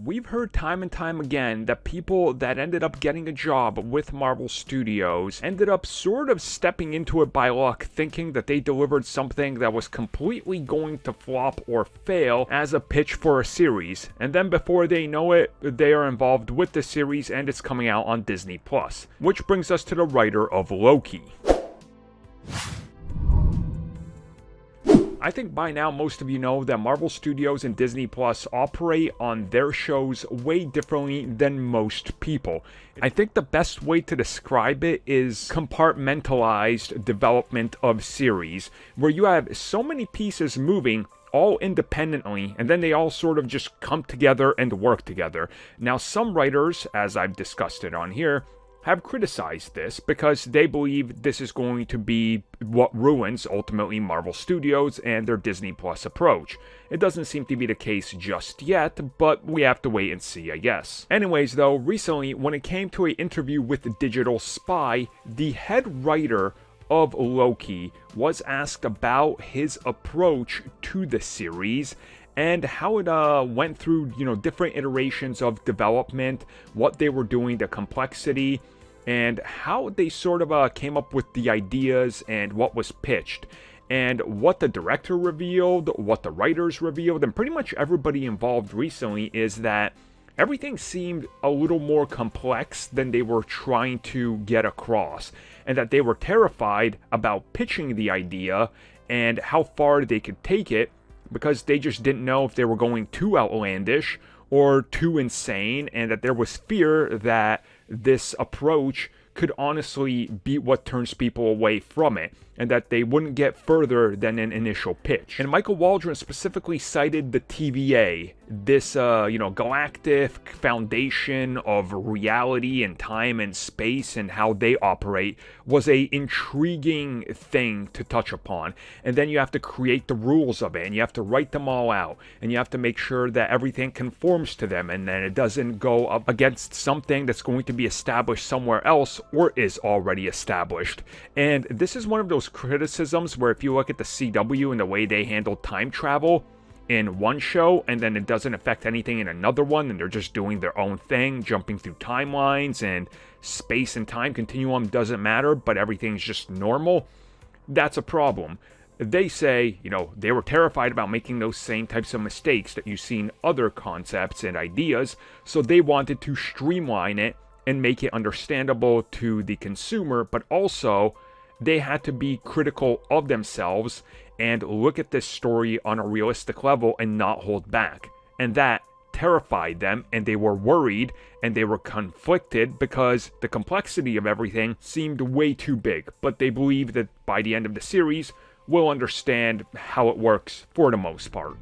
We've heard time and time again that people that ended up getting a job with Marvel Studios ended up sort of stepping into it by luck, thinking that they delivered something that was completely going to flop or fail as a pitch for a series, and then before they know it, they are involved with the series and it's coming out on Disney+. Which brings us to the writer of Loki. I think by now most of you know that Marvel Studios and Disney Plus operate on their shows way differently than most people. I think the best way to describe it is compartmentalized development of series, where you have so many pieces moving all independently, and then they all sort of just come together and work together. Now, some writers, as I've discussed it on here, have criticized this because they believe this is going to be what ruins, ultimately, Marvel Studios and their Disney Plus approach. It doesn't seem to be the case just yet, but we have to wait and see, I guess. Anyways, though, recently, when it came to an interview with the Digital Spy, the head writer of Loki was asked about his approach to the series and how it went through, different iterations of development, what they were doing, the complexity, and how they sort of came up with the ideas and what was pitched, and what the director revealed, what the writers revealed, and pretty much everybody involved recently is that everything seemed a little more complex than they were trying to get across, and that they were terrified about pitching the idea and how far they could take it, because they just didn't know if they were going too outlandish or too insane, and that there was fear that this approach could honestly be what turns people away from it, and that they wouldn't get further than an initial pitch. And Michael Waldron specifically cited the TVA, this, galactic foundation of reality and time and space and how they operate was a intriguing thing to touch upon. And then you have to create the rules of it, and you have to write them all out, and you have to make sure that everything conforms to them, and then it doesn't go up against something that's going to be established somewhere else or is already established. And this is one of those criticisms where if you look at the CW and the way they handle time travel in one show, and then it doesn't affect anything in another one, and they're just doing their own thing, jumping through timelines, and space and time continuum doesn't matter, but everything's just normal, that's a problem. They say, they were terrified about making those same types of mistakes that you see in other concepts and ideas, so they wanted to streamline it and make it understandable to the consumer, but also they had to be critical of themselves and look at this story on a realistic level and not hold back. And that terrified them, and they were worried, and they were conflicted because the complexity of everything seemed way too big. But they believe that by the end of the series, we'll understand how it works for the most part.